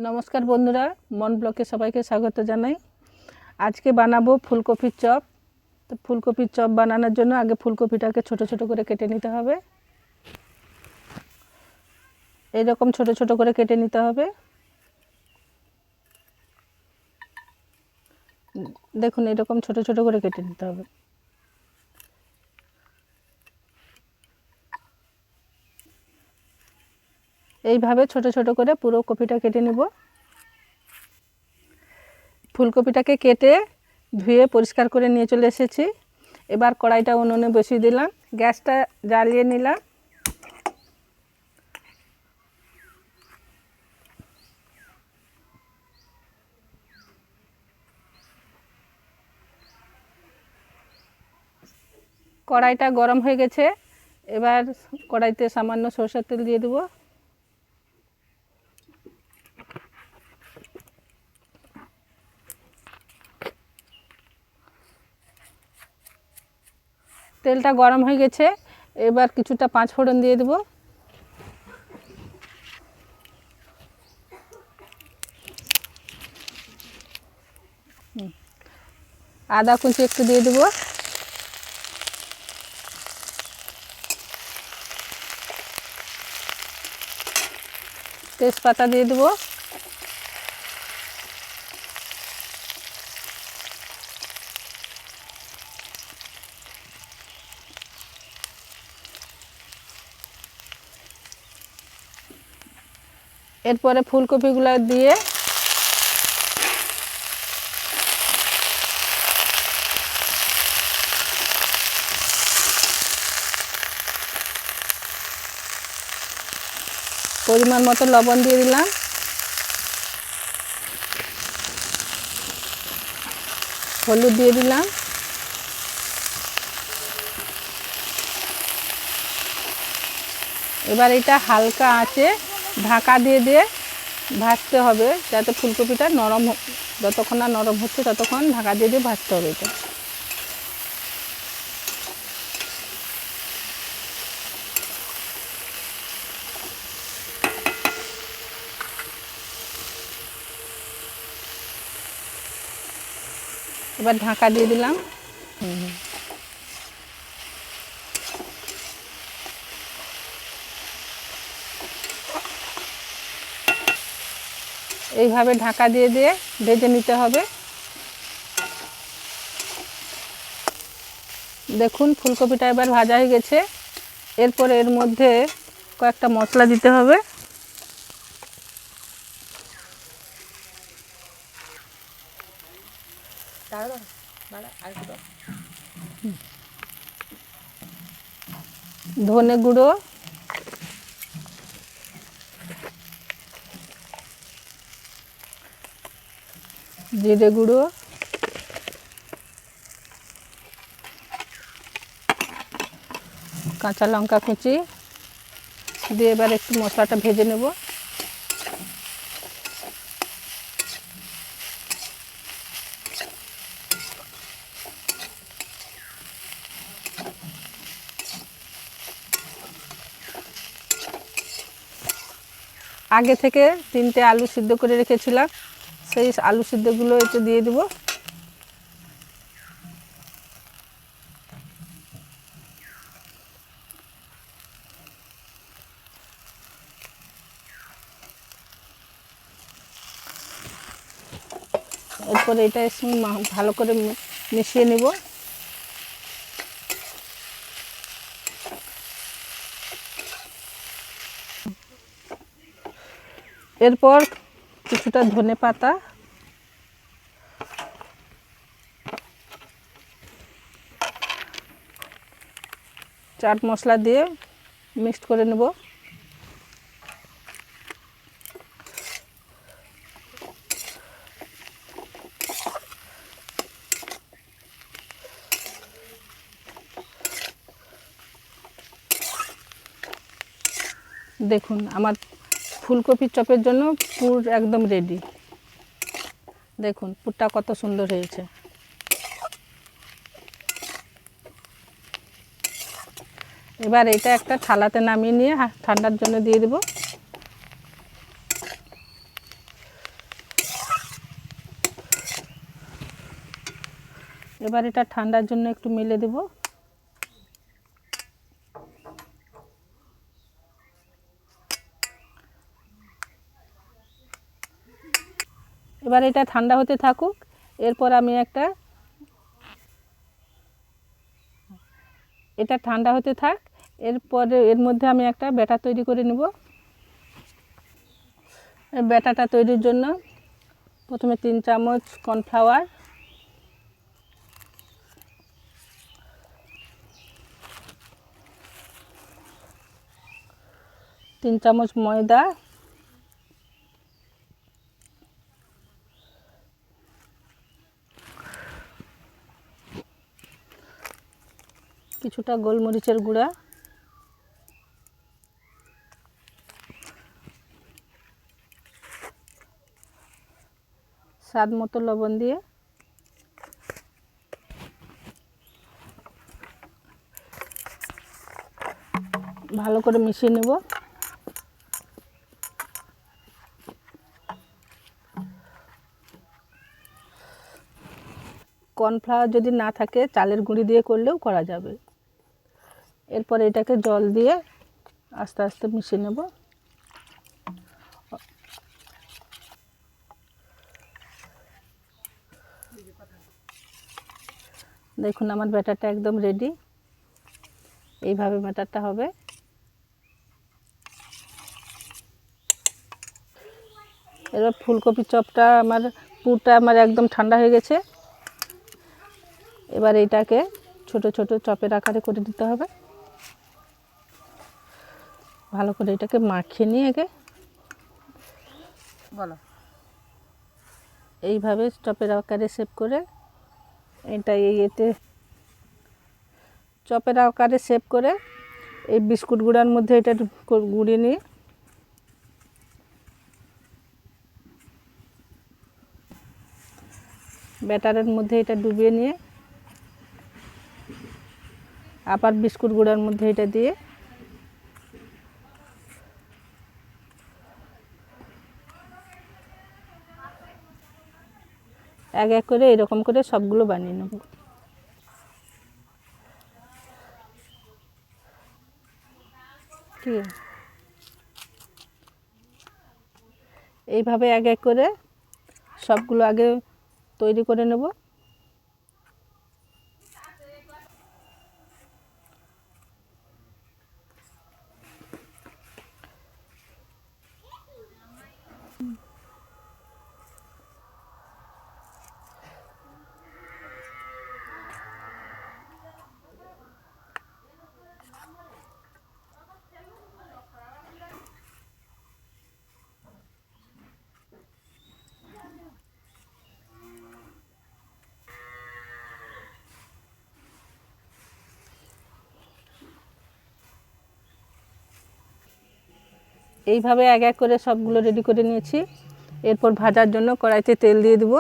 নমস্কার বন্ধুরা, মন ব্লগে সবাইকে স্বাগত জানাই। আজকে বানাবো ফুলকপির চপ। তো ফুলকপির চপ বানানোর জন্য আগে ফুলকপিটাকে ছোট ছোট করে কেটে নিতে হবে। এইরকম ছোট ছোট করে কেটে নিতে হবে। দেখুন, এরকম ছোট ছোট করে কেটে নিতে হবে। এইভাবে ছোট ছোট করে পুরো কপিটা কেটে নিব। ফুলকপিটাকে কেটে ধুয়ে পরিষ্কার করে নিয়ে চলে এসেছি। এবার কড়াইটা উনুনে বসিয়ে দিলাম, গ্যাসটা জ্বালিয়ে নিলাম। কড়াইটা গরম হয়ে গেছে। এবার কড়াইতে সামান্য সরষের তেল দিয়ে দেব। তেলটা গরম হয়ে গেছে। এবার কিছুটা পাঁচ ফোড়ন দিয়ে দেব। আদা কুচি একটু দিয়ে দেব। তেজপাতা দিয়ে দেব। এরপরে ফুলকপিগুলো দিয়ে পরিমাণ মতো লবণ দিয়ে দিলাম। হলুদ দিয়ে দিলাম। এবার এটা হালকা আঁচে ঢাকা দিয়ে দিয়ে ভাজতে হবে, যাতে ফুলকপিটা নরম, যতক্ষণ না নরম হচ্ছে ততক্ষণ ঢাকা দিয়ে দিয়ে ভাজতে হবে এটা। এবার ঢাকা দিয়ে দিলাম। এইভাবে ঢাকা দিয়ে দিয়ে ভেজে নিতে হবে। দেখুন, ফুলকপিটা এবার ভাজা হয়ে গেছে। এরপর এর মধ্যে কয়েকটা মশলা দিতে হবে। ধনে গুঁড়ো, জিরে গুঁড়ো, কাঁচা লঙ্কা কুচি দিয়ে এবার একটু মশলাটা ভেজে নেব। আগে থেকে 3টে আলু সিদ্ধ করে রেখেছিলাম, সেই আলু সিদ্ধগুলো এতে দিয়ে দেব। এরপর এটা এর সঙ্গে ভালো করে মিশিয়ে নেব। এরপর কিছুটা ধনে পাতা, চাট মশলা দিয়ে মিক্সড করে নেব। দেখুন, আমার ফুলকপির চপের জন্য পুর একদম রেডি। দেখুন পুরটা কত সুন্দর হয়েছে। এবার এটা একটা থালাতে নামিয়ে নিয়ে ঠান্ডার জন্য দিয়ে দেব। এবার এটা ঠান্ডার জন্য একটু মেলে দেব। এবার এটা ঠান্ডা হতে থাকুক। এরপর আমি এটা ঠান্ডা হতে থাক। এরপরে এর মধ্যে আমি একটা ব্যাটার তৈরি করে নেব। ব্যাটারটা তৈরির জন্য প্রথমে 3 চামচ কর্নফ্লাওয়ার, 3 চামচ ময়দা, কিছুটা গোলমরিচের গুঁড়া, স্বাদ মতো লবণ দিয়ে ভালো করে মিশিয়ে নেব। কর্নফ্লাওয়ার যদি না থাকে চালের গুঁড়ি দিয়ে করলেও করা যাবে। এরপর এটাকে জল দিয়ে আস্তে আস্তে মিশিয়ে নেব। দেখুন আমার ব্যাটারটা একদম রেডি। এইভাবে ব্যাটারটা হবে। এবার ফুলকপি চপটা পুরটা আমার একদম ঠান্ডা হয়ে গেছে। এবার এটাকে ছোট ছোট চপের আকারে করে দিতে হবে। ভালো করে এটাকে মাখিয়ে নিয়ে এইভাবে চপের আকারে শেপ করে চপের আকারে শেপ করে এই বিস্কুট গুঁড়ার মধ্যে এটা গুঁড়িয়ে নিয়ে ব্যাটারের মধ্যে এটা ডুবিয়ে নিয়ে আবার বিস্কুট গুঁড়ার মধ্যে এটা দিয়ে এক এক করে এরকম করে সবগুলো বানিয়ে নেব। ঠিক আছে, এইভাবে এক এক করে সবগুলো আগে তৈরি করে নেব। এইভাবে এক এক করে সবগুলো রেডি করে নিয়েছি। এরপর ভাজার জন্য কড়াইতে তেল দিয়ে দেব।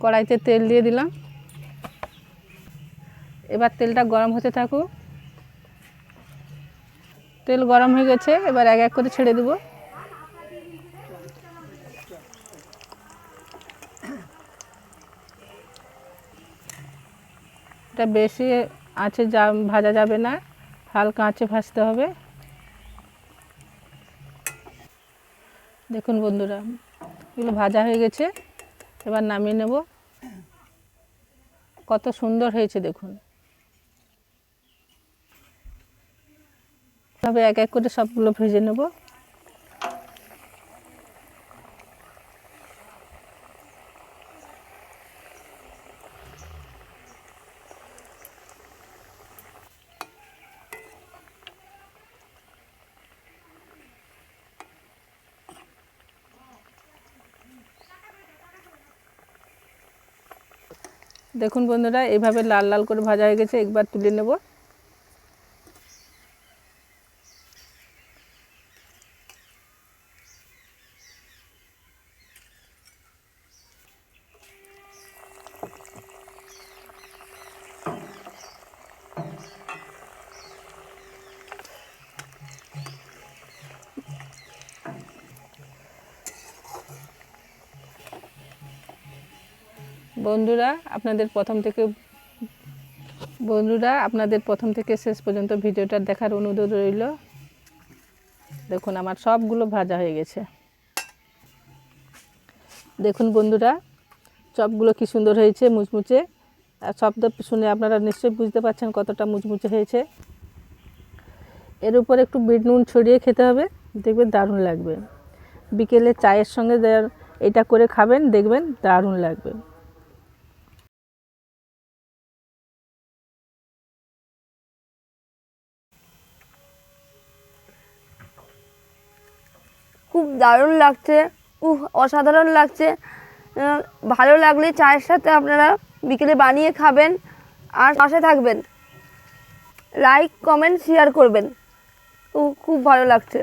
কড়াইতে তেল দিয়ে দিলাম। এবার তেলটা গরম হতে থাকুক। তেল গরম হয়ে গেছে, এবার এক এক করে ছেড়ে দেব। এটা বেশি আঁচে ভাজা যাবে না, হালকা আঁচে ভাজতে হবে। দেখুন বন্ধুরা, এগুলো ভাজা হয়ে গেছে। এবার নামিয়ে নেব। কত সুন্দর হয়েছে দেখুন। তবে এক এক করে সবগুলো ভেজে নেব। দেখুন বন্ধুরা, এইভাবে লাল লাল করে ভাজা হয়ে গেছে। একবার তুলে নেব। বন্ধুরা আপনাদের প্রথম থেকে শেষ পর্যন্ত ভিডিওটা দেখার অনুরোধ রইল। দেখুন আমার সবগুলো ভাজা হয়ে গেছে। দেখুন বন্ধুরা চপগুলো কি সুন্দর হয়েছে, মুচমুচে। আর শব্দ শুনে আপনারা নিশ্চয়ই বুঝতে পারছেন কতটা মুচমুচে হয়েছে। এর উপর একটু বিট নুন ছড়িয়ে খেতে হবে, দেখবেন দারুণ লাগবে। বিকেলে চায়ের সঙ্গে এটা করে খাবেন, দেখবেন দারুণ লাগবে। খুব দারুণ লাগছে, অসাধারণ লাগছে। ভালো লাগলে চায়ের সাথে আপনারা বিকেলে বানিয়ে খাবেন আর পাশে থাকবেন, লাইক কমেন্ট শেয়ার করবেন। খুব ভালো লাগছে।